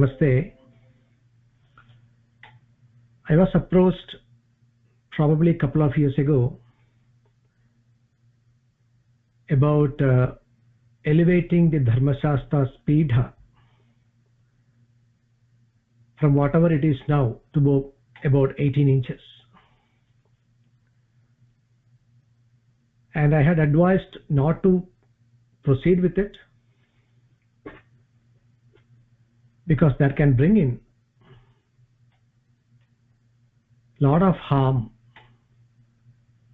Namaste. I was approached probably a couple of years ago about elevating the Dharma Sastha speed from whatever it is now to about 18 inches. And I had advised not to proceed with it because that can bring in a lot of harm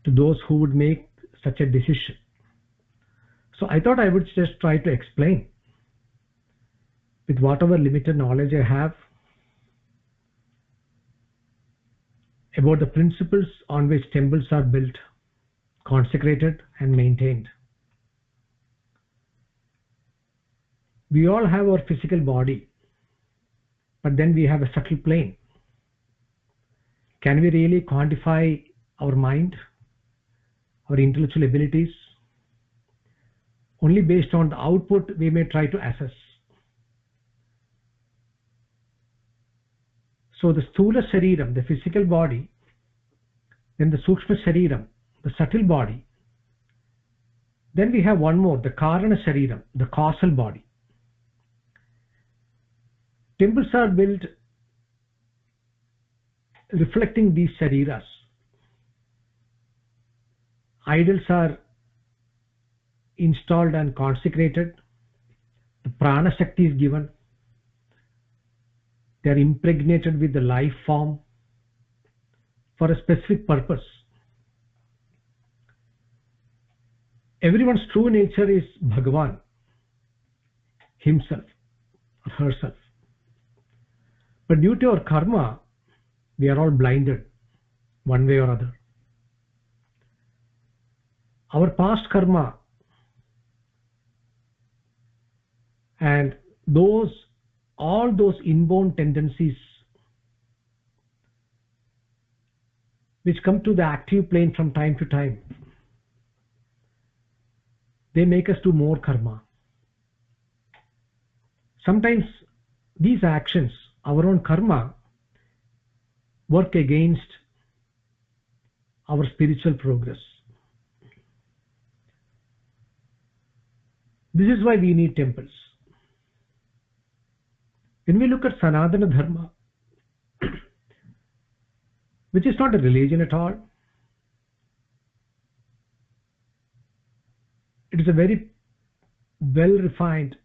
to those who would make such a decision. So I thought I would just try to explain with whatever limited knowledge I have about the principles on which temples are built, consecrated and maintained. We all have our physical body, but then we have a subtle plane. Can we really quantify our mind, our intellectual abilities? Only based on the output we may try to assess. So the Sthula Shariram, the physical body, then the Sukshma Shariram, the subtle body. Then we have one more, the Karana Shariram, the causal body. Temples are built reflecting these shariras. Idols are installed and consecrated. The prana shakti is given. They are impregnated with the life form for a specific purpose. Everyone's true nature is Bhagavan, himself or herself. But due to our karma, we are all blinded one way or other. Our past karma and all those inborn tendencies which come to the active plane from time to time, they make us do more karma. Sometimes these actions, our own karma, work against our spiritual progress. This is why we need temples. When we look at Sanatana Dharma, which is not a religion at all, it is a very well-refined,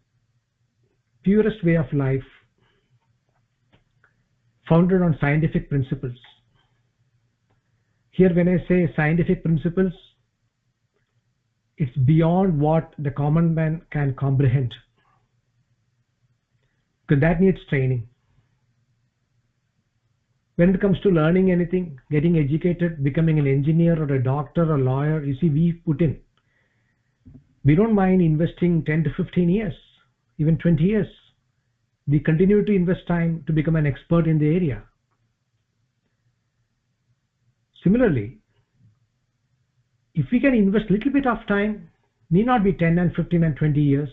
purest way of life, founded on scientific principles. Here when I say scientific principles, it's beyond what the common man can comprehend, because that needs training. When it comes to learning anything, getting educated, becoming an engineer or a doctor or lawyer, you see, we don't mind investing 10 to 15 years, even 20 years. We continue to invest time to become an expert in the area. Similarly, if we can invest a little bit of time, need not be 10 and 15 and 20 years,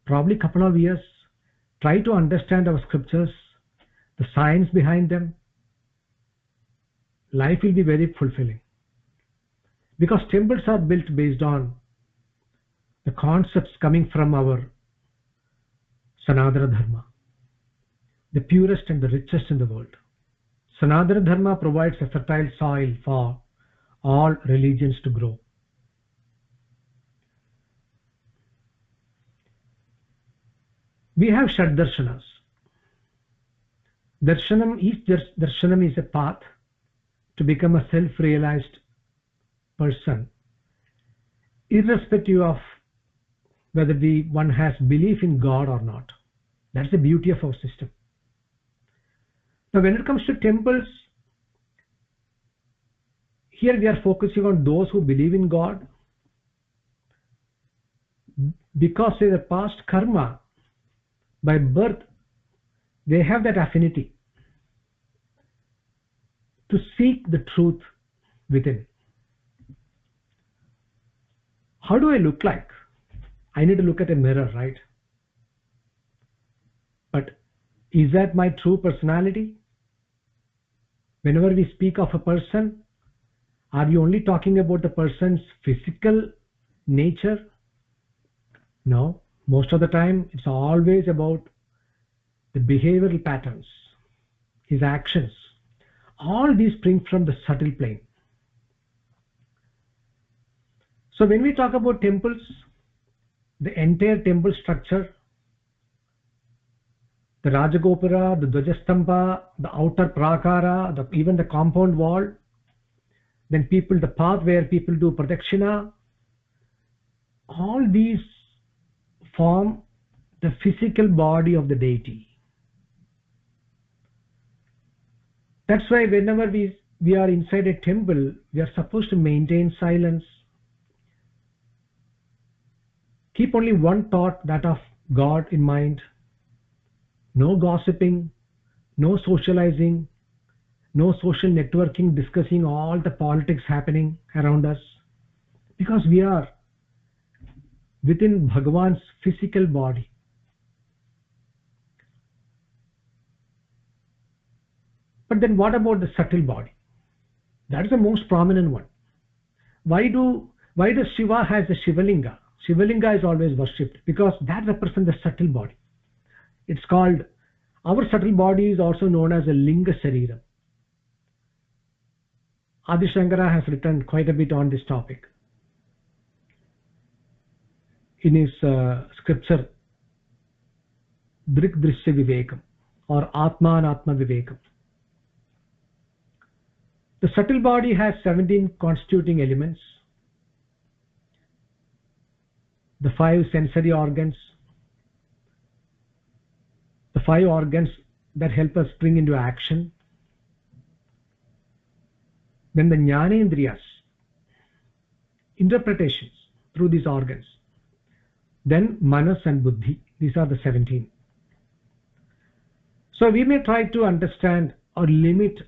probably a couple of years, try to understand our scriptures, the science behind them, life will be very fulfilling. Because temples are built based on the concepts coming from our Sanatana Dharma, the purest and the richest in the world. Sanatana Dharma provides a fertile soil for all religions to grow. We have Shad Darshanas. Darshanam is a path to become a self-realized person, irrespective of whether one has belief in God or not. That's the beauty of our system. Now when it comes to temples, here we are focusing on those who believe in God, because of their past karma, by birth they have that affinity to seek the truth within. How do I look like? I need to look at a mirror, right? But Is that my true personality? Whenever we speak of a person, are we only talking about the person's physical nature? No. Most of the time, it's always about the behavioral patterns, his actions. All these spring from the subtle plane. So when we talk about temples, the entire temple structure, the Rajagopura, the Dvajastamba, the outer prakara, even the compound wall, then the path where people do pradakshina, all these form the physical body of the deity. That's why whenever we are inside a temple, we are supposed to maintain silence. Keep only one thought, that of God, in mind. No gossiping, no socializing, no social networking, discussing all the politics happening around us. Because we are within Bhagavan's physical body. But then what about the subtle body? That is the most prominent one. Why does Shiva has a Shivalinga? Shivalinga is always worshipped because that represents the subtle body. It's called, our subtle body is also known as a Linga Shariram. Adi Shankara has written quite a bit on this topic in his scripture Drik Drishya Vivekam or Atman Atma Vivekam. The subtle body has 17 constituting elements, the 5 sensory organs, the 5 organs that help us bring into action, then the Jnanendriyas, interpretations through these organs, then Manas and Buddhi. These are the 17. So we may try to understand or limit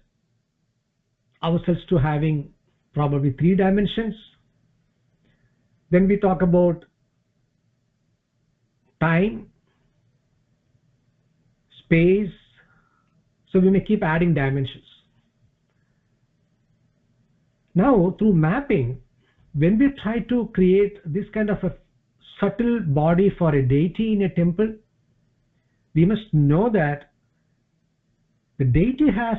ourselves to having probably 3 dimensions. Then we talk about time, space, so we may keep adding dimensions. Now through mapping, when we try to create this kind of a subtle body for a deity in a temple, we must know that the deity has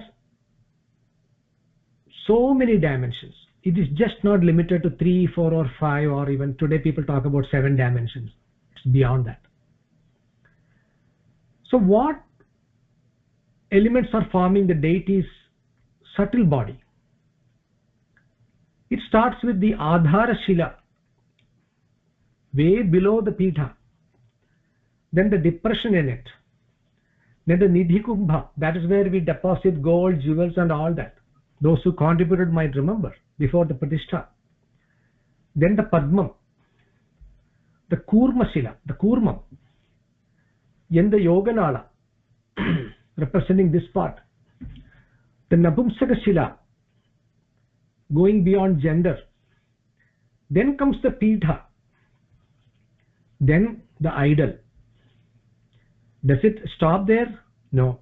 so many dimensions. It is just not limited to 3, 4 or 5, or even today people talk about 7 dimensions. It's beyond that. So what elements are forming the deity's subtle body? It starts with the Adhara Shila, way below the Pitha, then the depression in it, then the Nidhi Kumbha, that is where we deposit gold, jewels and all that. Those who contributed might remember before the Pratishtha. Then the Padmam, the Kurma Shila, the Kurmam, then the Yoganala, representing this part, the Napumsaka Shila, going beyond gender. Then comes the Pitha, then the idol. Does it stop there? No.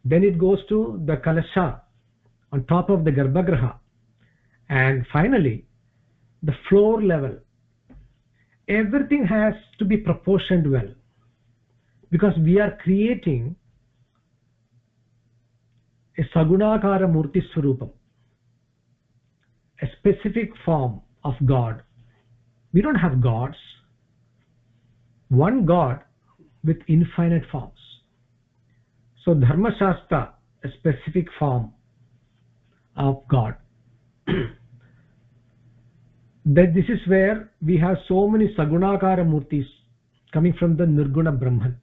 Then it goes to the Kalasha on top of the Garbhagraha, and finally the floor level. Everything has to be proportioned well, because we are creating a Sagunakara Murti Swarupam, a specific form of God. We don't have gods. One God with infinite forms. So Dharma Shastra, a specific form of God. That this is where we have so many Sagunakara Murtis coming from the Nirguna Brahman.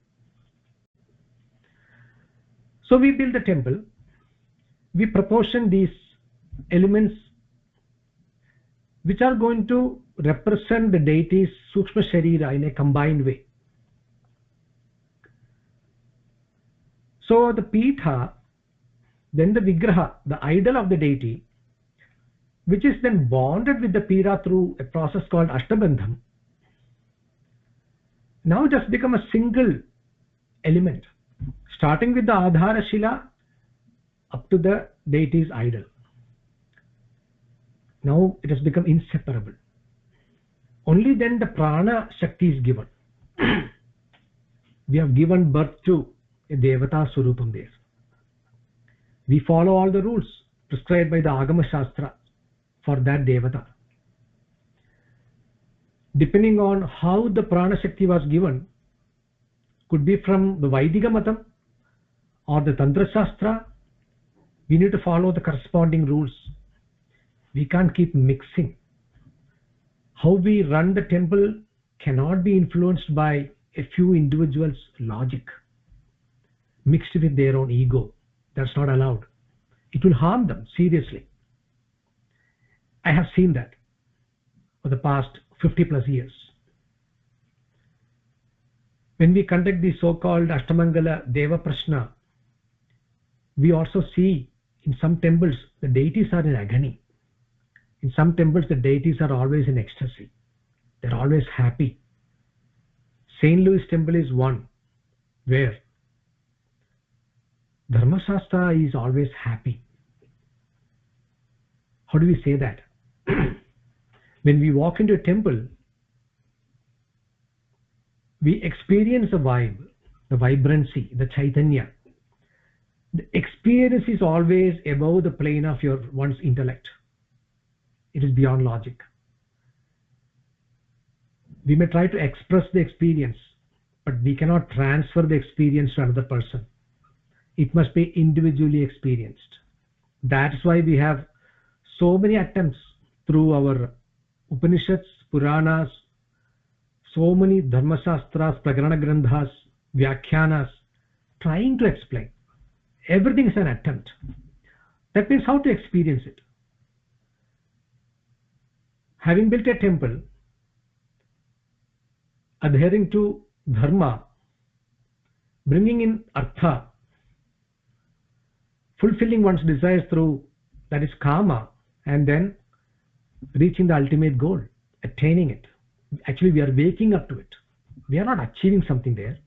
So we build the temple, we proportion these elements which are going to represent the deity's Sukshma Sharira in a combined way. So the Pitha, then the Vigraha, the idol of the deity, which is then bonded with the Pira through a process called Ashtabandham, now just become a single element, starting with the Adhara Shila up to the deity's idol. Now it has become inseparable. Only then the prana shakti is given. We have given birth to a Devata Surupam there. We follow all the rules prescribed by the Agama Shastra for that Devata. Depending on how the prana shakti was given, could be from the Vaidika Matam or the Tantra Shastra, we need to follow the corresponding rules. We can't keep mixing. How we run the temple cannot be influenced by a few individuals' logic mixed with their own ego. That's not allowed. It will harm them seriously. I have seen that for the past 50 plus years. When we conduct the so-called Ashtamangala Deva Prashna, we also see in some temples the deities are in agony. In some temples the deities are always in ecstasy. They're always happy. St. Louis temple is one where Dharma Sastha is always happy. How do we say that? When we walk into a temple, we experience the vibe, the vibrancy, the chaitanya. The experience is always above the plane of one's intellect. It is beyond logic. We may try to express the experience, but we cannot transfer the experience to another person. It must be individually experienced. That's why we have so many attempts through our Upanishads, Puranas, so many Dharma Shastras, Prakarana Grandhas, Vyakhyanas, trying to explain. Everything is an attempt. That means how to experience it. Having built a temple, adhering to Dharma, bringing in Artha, fulfilling one's desires through, that is Kama, and then reaching the ultimate goal, attaining it. Actually, we are waking up to it. We are not achieving something there.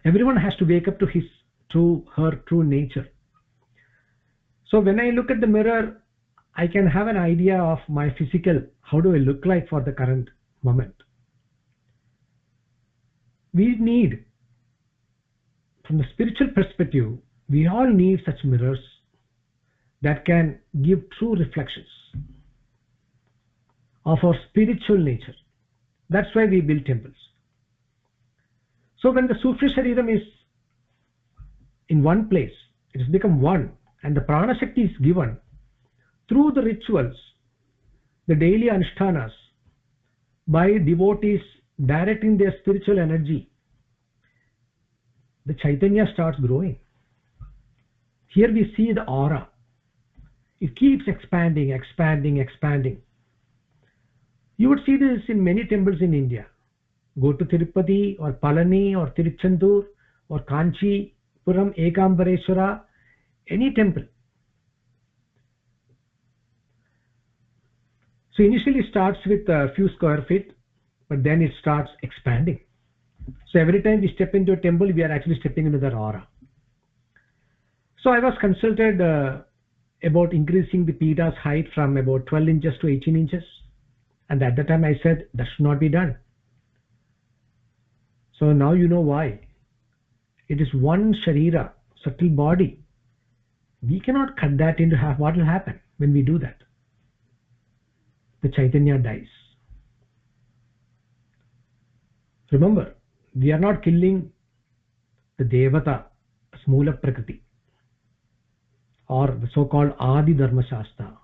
Everyone has to wake up to his her true nature. So when I look at the mirror, I can have an idea of my physical, how do I look like for the current moment. We need, from the spiritual perspective, we all need such mirrors that can give true reflections of our spiritual nature. That's why we build temples. So when the Sufi Shariram is in one place, it has become one, and the Prana Shakti is given through the rituals, the daily Anushtanas, by devotees directing their spiritual energy, the Chaitanya starts growing. Here we see the aura. It keeps expanding, expanding, expanding. You would see this in many temples in India. Go to Tirupati or Palani or Tiruchendur or Kanchi, Puram, Ekambareshwara, any temple. So initially it starts with a few square feet, but then it starts expanding. So every time we step into a temple, we are actually stepping into that aura. So I was consulted about increasing the Pita's height from about 12 inches to 18 inches. And at that time I said, that should not be done. So now you know why. It is one Sharira, subtle body. We cannot cut that into half. What will happen when we do that? The Chaitanya dies. Remember, we are not killing the Devata, Smula Prakriti, or the so-called Adi Dharma Shastra,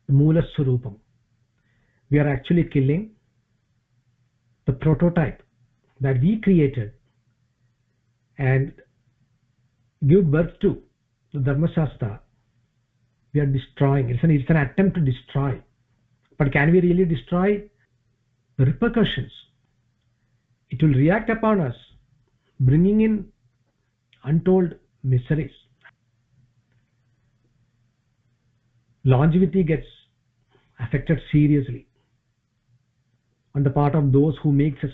the Mula Surupam. We are actually killing the prototype that we created and give birth to the Dharma Shastra. We are destroying. It's an attempt to destroy. But can we really destroy? The repercussions. It will react upon us, bringing in untold miseries. Longevity gets affected seriously on the part of those who make such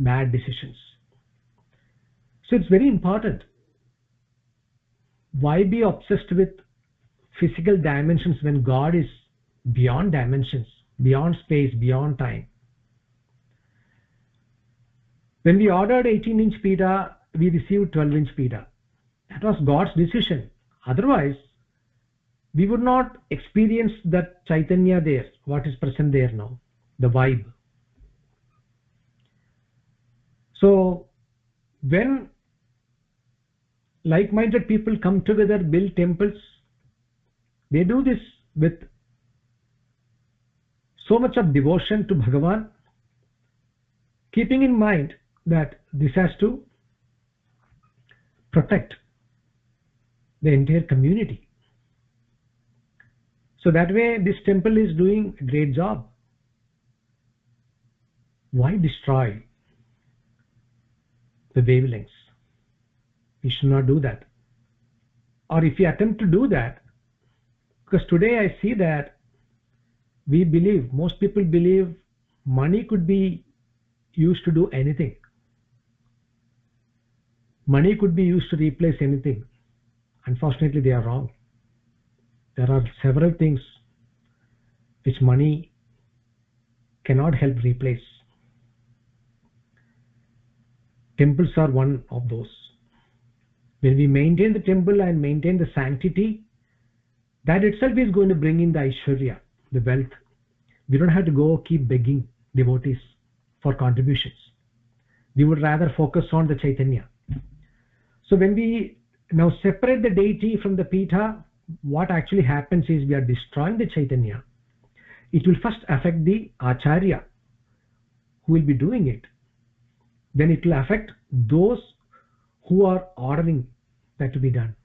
bad decisions. So it's very important. Why be obsessed with physical dimensions when God is beyond dimensions, beyond space, beyond time? When we ordered 18-inch pita, we received 12-inch pita. That was God's decision. Otherwise, we would not experience that Chaitanya there, what is present there now, the vibe. So, when like-minded people come together, build temples, they do this with so much of devotion to Bhagavan, keeping in mind that this has to protect the entire community. So that way this temple is doing a great job. Why destroy the wavelengths? We should not do that. Or if you attempt to do that, because today I see that most people believe money could be used to do anything. Money could be used to replace anything. Unfortunately, they are wrong. There are several things which money cannot help replace. Temples are one of those. When we maintain the temple and maintain the sanctity, that itself is going to bring in the Aishwarya, the wealth. We don't have to go keep begging devotees for contributions. We would rather focus on the Chaitanya. So when we now separate the deity from the Pita, what actually happens is we are destroying the Chaitanya. It will first affect the Acharya who will be doing it. Then it will affect those who are ordering that to be done.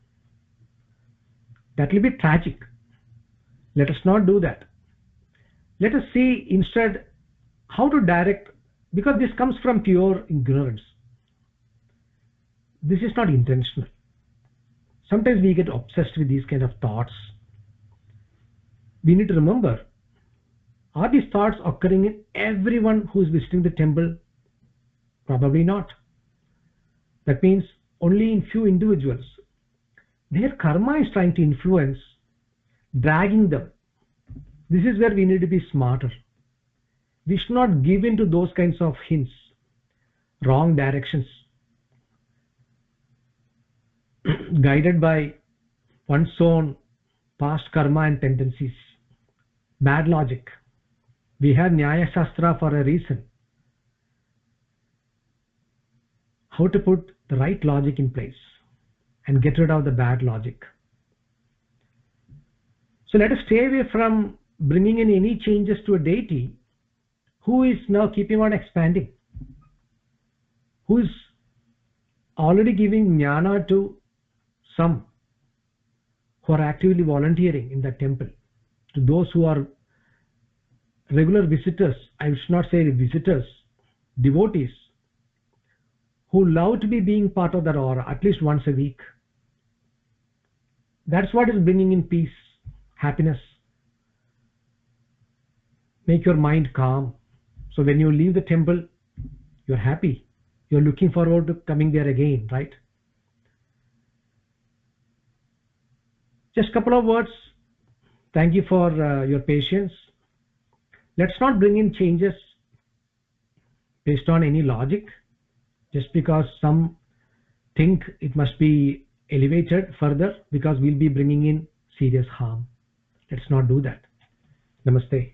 That will be tragic. Let us not do that. Let us see instead how to direct, because this comes from pure ignorance. This is not intentional. Sometimes we get obsessed with these kind of thoughts. We need to remember, are these thoughts occurring in everyone who is visiting the temple? Probably not. That means only in few individuals. Their karma is trying to influence, dragging them. This is where we need to be smarter. We should not give in to those kinds of hints, wrong directions, guided by one's own past karma and tendencies. Bad logic. We have Nyaya Shastra for a reason. How to put the right logic in place and get rid of the bad logic. So let us stay away from bringing in any changes to a deity who is now keeping on expanding, who is already giving jnana to some who are actively volunteering in that temple. To those who are regular visitors, I should not say visitors, devotees, who love to be being part of that aura at least once a week. That's what is bringing in peace, happiness. Make your mind calm. So when you leave the temple, you're happy. You're looking forward to coming there again, right? Just a couple of words. Thank you for your patience. Let's not bring in changes based on any logic, just because some think it must be elevated further, because we'll be bringing in serious harm. Let's not do that. Namaste.